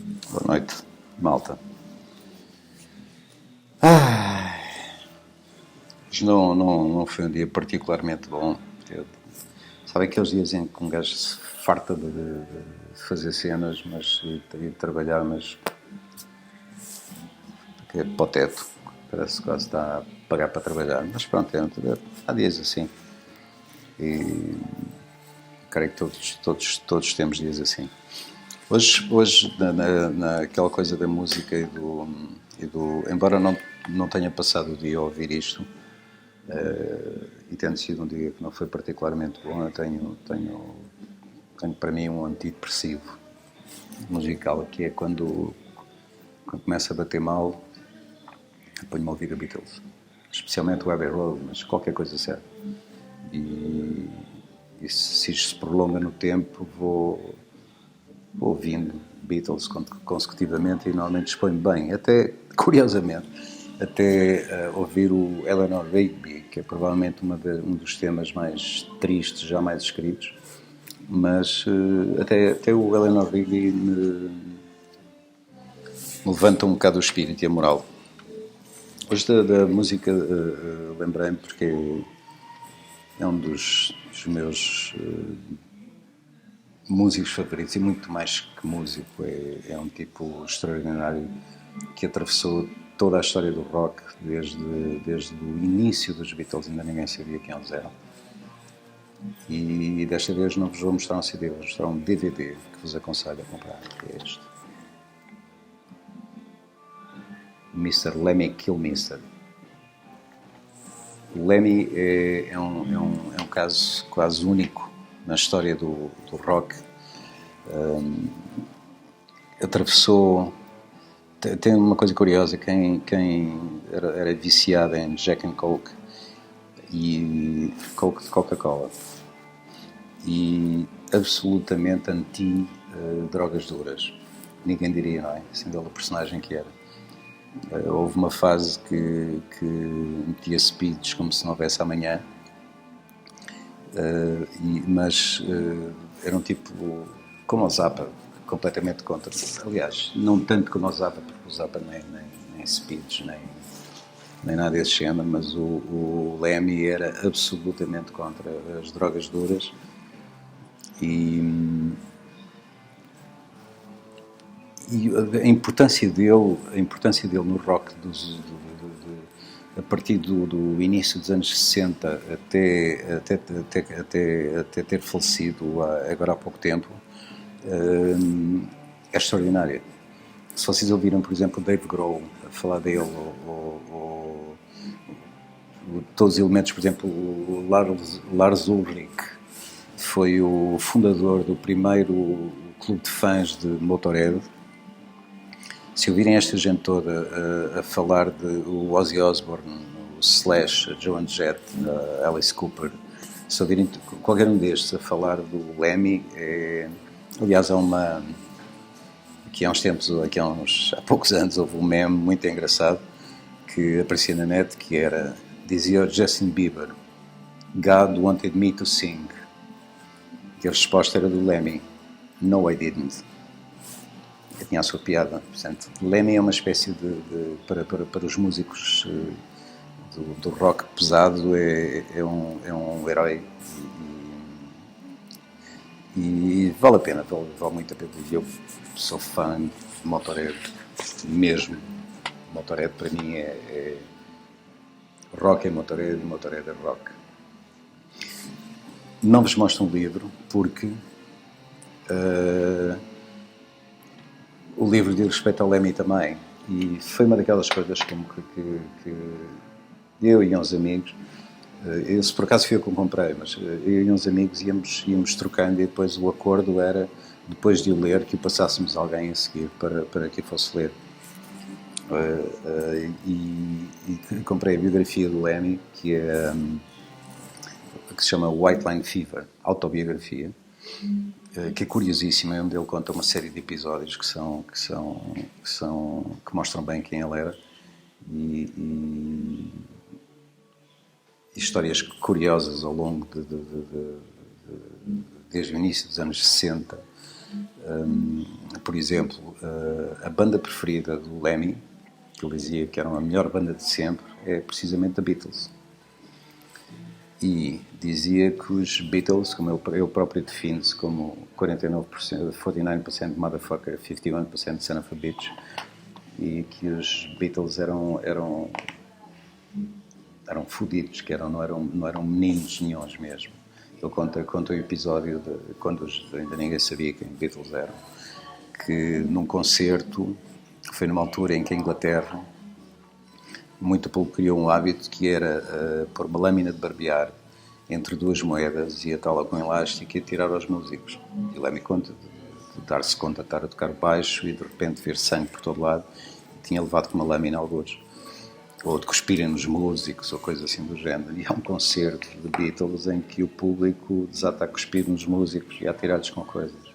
Boa noite, malta. Hoje não foi um dia particularmente bom. Sabe aqueles dias em que um gajo se farta de fazer cenas e de trabalhar, mas que é para o teto. Parece que quase está a pagar para trabalhar. Mas pronto, há dias assim. E creio que todos temos dias assim. Hoje naquela coisa da música e do embora não tenha passado o dia a ouvir isto, e tendo sido um dia que não foi particularmente bom, eu tenho para mim um antidepressivo musical, que é quando começa a bater mal, ponho-me a ouvir a Beatles, especialmente o Abbey Road, mas qualquer coisa serve. E se isto se prolonga no tempo, vou ouvindo Beatles consecutivamente e normalmente disponho bem, até curiosamente, ouvir o Eleanor Rigby, que é provavelmente um dos temas mais tristes jamais escritos, mas até o Eleanor Rigby me levanta um bocado o espírito e a moral. Hoje da música lembrei-me porque é um dos meus músicos favoritos, e muito mais que músico, é um tipo extraordinário que atravessou toda a história do rock desde o início dos Beatles. Ainda ninguém sabia quem eles eram, e desta vez não vos vou mostrar um CD, vou mostrar um DVD que vos aconselho a comprar, que é este, Mr. Lemmy Kilmister. O Lemmy é um caso quase único na história do rock. Atravessou. Tem uma coisa curiosa: quem era viciado em Jack and Coke e Coca-Cola e absolutamente anti drogas duras, ninguém diria, não é? Sendo ele a personagem que era. Houve uma fase que metia speeds como se não houvesse amanhã, mas era um tipo como o Zappa, completamente contra. Aliás, não tanto como o Zappa, porque o Zappa nem speeds, nem nada desse género, mas o Lemmy era absolutamente contra as drogas duras. E a importância dele no rock a partir do início dos anos 60 até ter falecido agora há pouco tempo, é extraordinária. Se vocês ouviram, por exemplo, o Dave Grohl a falar dele, ou todos os elementos, por exemplo, o Lars Ulrich foi o fundador do primeiro clube de fãs de Motorhead. Se ouvirem esta gente toda a falar de o Ozzy Osbourne, o Slash, a Joan Jett, a Alice Cooper, se ouvirem qualquer um destes a falar do Lemmy, aliás, há poucos anos houve um meme muito engraçado que aparecia na net, que dizia Justin Bieber: God wanted me to sing. E a resposta era do Lemmy: No, I didn't. Que tinha a sua piada. Portanto, Lemmy é uma espécie para os músicos do rock pesado, é um herói, e vale a pena, vale muito a pena. Eu sou fã de Motorhead mesmo. Motorhead para mim rock é Motorhead, Motorhead é rock. Não vos mostro um livro porque o livro diz respeito ao Lemmy também, e foi uma daquelas coisas como que eu e uns amigos, esse por acaso fui eu que o comprei, mas eu e uns amigos íamos trocando, e depois o acordo era, depois de o ler, que o passássemos a alguém a seguir para que eu fosse ler. E comprei a biografia do Lemmy, que se chama White Line Fever, autobiografia, que é curiosíssima, onde ele conta uma série de episódios que mostram bem quem ele era, e histórias curiosas ao longo desde o início dos anos 60, por exemplo, a banda preferida do Lemmy, que ele dizia que era a melhor banda de sempre, é precisamente a Beatles. E dizia que os Beatles, como ele próprio define-se como 49% motherfucker, 51% son of a bitch, e que os Beatles eram fodidos, que não eram meninos nenhuns mesmo. Ele conta um episódio de quando ainda ninguém sabia quem os Beatles eram, que num concerto, foi numa altura em que a Inglaterra muito pouco criou um hábito que era pôr uma lâmina de barbear entre duas moedas e atá-la com elástico e atirar aos músicos. E Lemmy conta de dar-se conta de estar a tocar baixo e de repente ver sangue por todo lado, e tinha levado com uma lâmina alguns, ou de cuspirem nos músicos ou coisa assim do género. E há um concerto de Beatles em que o público desata a cuspir nos músicos e a atirar-lhes com coisas.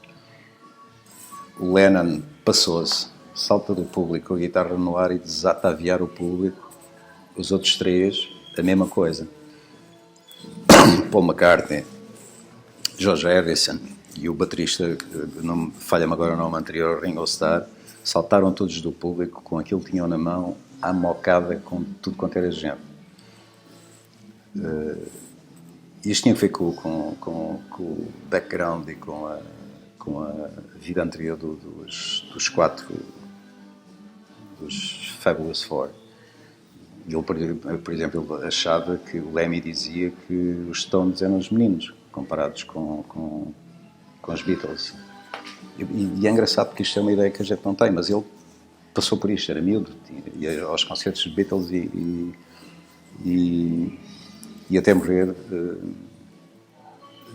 O Lennon passou-se, salta do público, a guitarra no ar e desata a aviar o público. Os outros três, a mesma coisa. Paul McCartney, George Harrison e o baterista, não falha-me agora o nome anterior, Ringo Starr, saltaram todos do público com aquilo que tinham na mão, à mocada, com tudo quanto era gente. Isto tinha a ver com o background e com a vida anterior dos quatro, dos Fabulous Four. Ele, por exemplo, ele achava que o Lemmy dizia que os Stones eram os meninos comparados com os Beatles. E é engraçado porque isto é uma ideia que a gente não tem, mas ele passou por isto, era miúdo, ia aos concertos dos Beatles e até morrer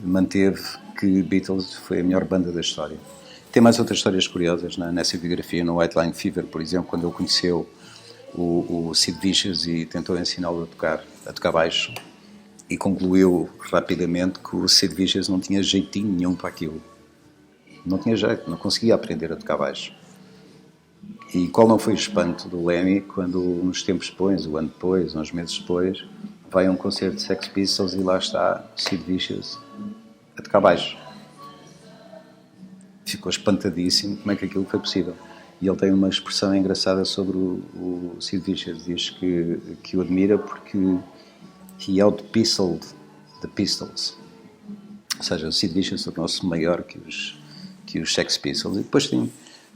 manteve que Beatles foi a melhor banda da história. Tem mais outras histórias curiosas nessa biografia, no White Line Fever, por exemplo, quando ele conheceu o Sid Vicious e tentou ensiná-lo a tocar baixo, e concluiu rapidamente que o Sid Vicious não tinha jeitinho nenhum para aquilo. Não tinha jeito, não conseguia aprender a tocar baixo. E qual não foi o espanto do Lemmy quando, uns tempos depois, um ano depois, uns meses depois, vai a um concerto de Sex Pistols e lá está Sid Vicious a tocar baixo. Ficou espantadíssimo como é que aquilo foi possível. E ele tem uma expressão engraçada sobre o Sid Vicious. Diz que o admira porque he out-pistoled the Pistols. Ou seja, o Sid Vicious tornou-se maior que os Sex Pistols. E depois tem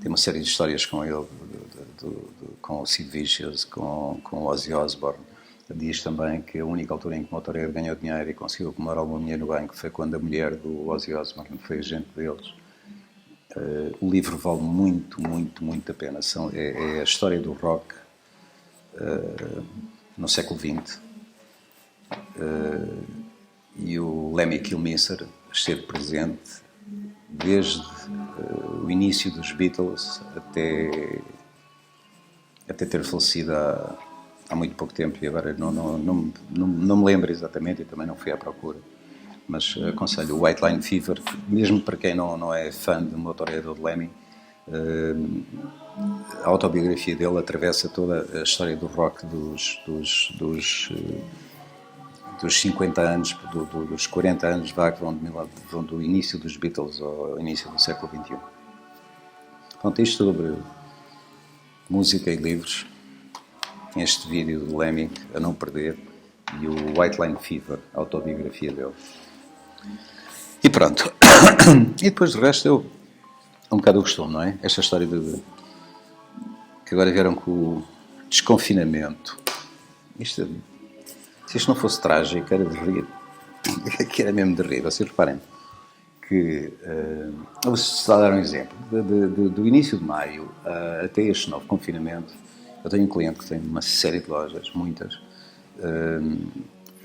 uma série de histórias com ele, com o Sid Vicious, com o Ozzy Osbourne. Diz também que a única altura em que o Motorhead ganhou dinheiro e conseguiu acumular algum dinheiro no banco foi quando a mulher do Ozzy Osbourne foi agente deles. O livro vale muito, muito, muito a pena. É a história do rock no século XX. E o Lemmy Kilmister esteve presente desde o início dos Beatles até ter falecido há muito pouco tempo, e agora não me lembro exatamente e também não fui à procura. Mas aconselho o White Line Fever, mesmo para quem não é fã de Motorhead ou de Lemmy. A autobiografia dele atravessa toda a história do rock dos 50 anos, dos 40 anos, que vão do início dos Beatles ao início do século XXI. Pronto, isto sobre música e livros. Este vídeo do Lemmy, a não perder, e o White Line Fever, a autobiografia dele. E pronto. E depois do resto é um bocado o costume, não é? Esta história que agora vieram com o desconfinamento. Se isto não fosse trágico, era de rir. Que era mesmo de rir. Vocês reparem que, vou-vos dar um exemplo. Do início de maio até este novo confinamento, eu tenho um cliente que tem uma série de lojas, muitas,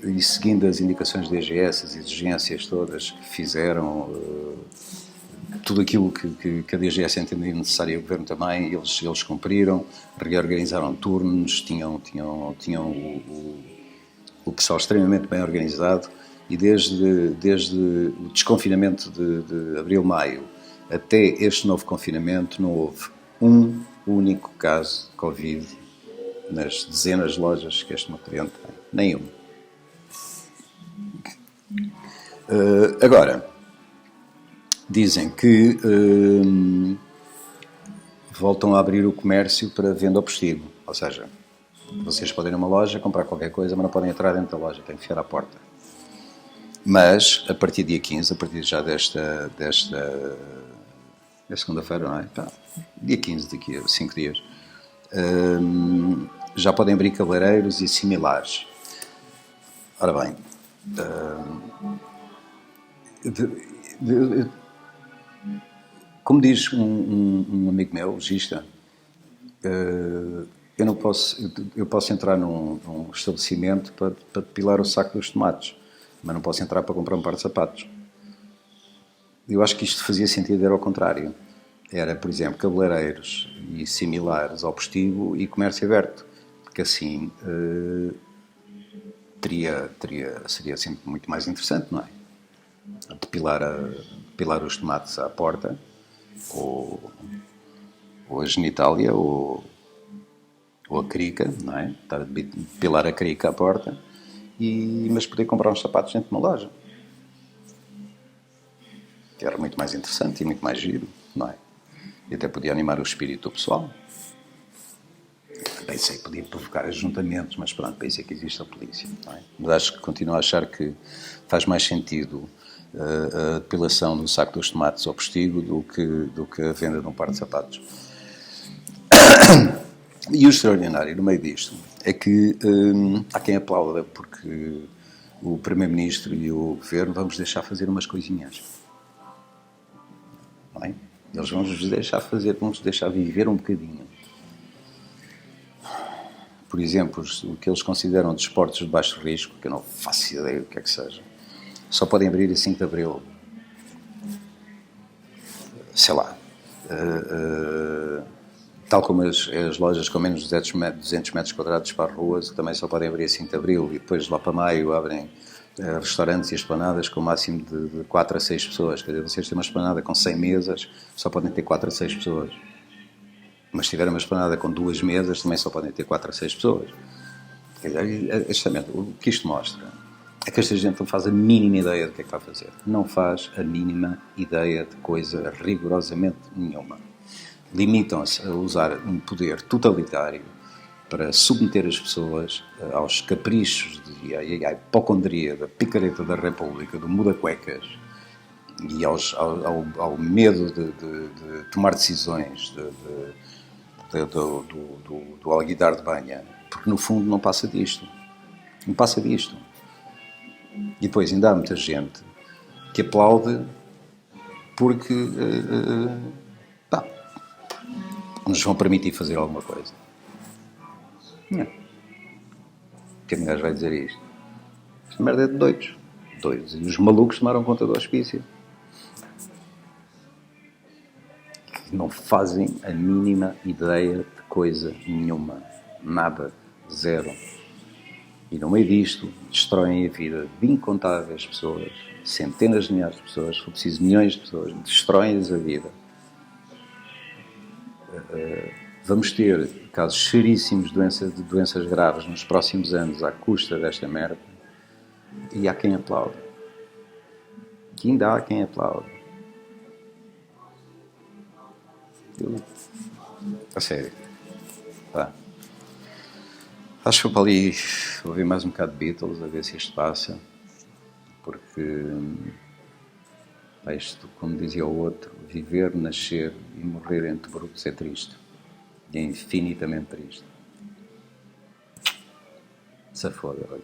e seguindo as indicações da DGS, as exigências todas que fizeram, tudo aquilo que a DGS entendia necessário e o Governo também, eles cumpriram, reorganizaram turnos, tinham o pessoal extremamente bem organizado, e desde o desconfinamento de abril-maio até este novo confinamento não houve um único caso de Covid nas dezenas de lojas que este meu cliente tem. Nenhum. Agora, dizem que voltam a abrir o comércio para venda ao postigo. Ou seja, vocês podem ir numa loja, comprar qualquer coisa, mas não podem entrar dentro da loja, têm que fechar a porta. Mas, a partir do dia 15, a partir já desta é segunda-feira, não é? Tá. Dia 15, daqui a 5 dias, já podem abrir cabeleireiros e similares. Ora bem, como diz um amigo meu, logista, eu posso entrar num estabelecimento para depilar o saco dos tomates, mas não posso entrar para comprar um par de sapatos. Eu acho que isto fazia sentido, era ao contrário. Era, por exemplo, cabeleireiros e similares ao postigo e comércio aberto, porque assim seria sempre muito mais interessante, não é? Depilar os tomates à porta, ou a genitália, ou a crica, não é? Estar a depilar a crica à porta, mas poder comprar uns sapatos dentro de uma loja. Que era muito mais interessante e muito mais giro, não é? E até podia animar o espírito pessoal. Bem sei, podia provocar ajuntamentos, mas pronto, bem sei que existe a polícia, não é? Mas acho que continuo a achar que faz mais sentido a depilação do saco dos tomates ao postigo do que a venda de um par de sapatos. E o extraordinário no meio disto é que há quem aplauda porque o Primeiro-Ministro e o Governo vamos deixar fazer umas coisinhas. Não é? Eles vão-nos deixar fazer, vão-nos deixar viver um bocadinho. Por exemplo, o que eles consideram desportos de baixo risco, que eu não faço ideia do que é que seja, só podem abrir a 5 de Abril. Sei lá. Tal como as lojas com menos de 200 metros quadrados para as ruas, também só podem abrir a 5 de Abril, e depois lá para maio abrem restaurantes e esplanadas com o máximo de 4 a 6 pessoas. Quer dizer, vocês têm uma esplanada com 100 mesas, só podem ter 4 a 6 pessoas. Mas se tiver uma esplanada com 2 mesas, também só podem ter 4 a 6 pessoas. Quer dizer, justamente, o que isto mostra é que esta gente não faz a mínima ideia do que é que vai fazer. Não faz a mínima ideia de coisa rigorosamente nenhuma. Limitam-se a usar um poder totalitário para submeter as pessoas aos caprichos à hipocondria da picareta da República, do muda-cuecas, e ao medo de tomar decisões do alguidar de banha, porque no fundo não passa disto. Não passa disto. E depois ainda há muita gente que aplaude porque nos vão permitir fazer alguma coisa. Não. Que gajo vai dizer isto? Esta merda é de doidos. Doidos. E os malucos tomaram conta do hospício. Que não fazem a mínima ideia de coisa nenhuma. Nada. Zero. E no meio disto, destroem a vida de incontáveis pessoas, centenas de milhares de pessoas, se for preciso milhões de pessoas, destroem-lhes a vida. Vamos ter casos seríssimos de doenças graves nos próximos anos à custa desta merda. E há quem aplaude. Que ainda há quem aplaude. A sério. Pá. Acho que vou para ali ouvir mais um bocado de Beatles, a ver se isto passa. Porque, isto, como dizia o outro, viver, nascer e morrer entre brutos é triste. E é infinitamente triste. Se foda, olha.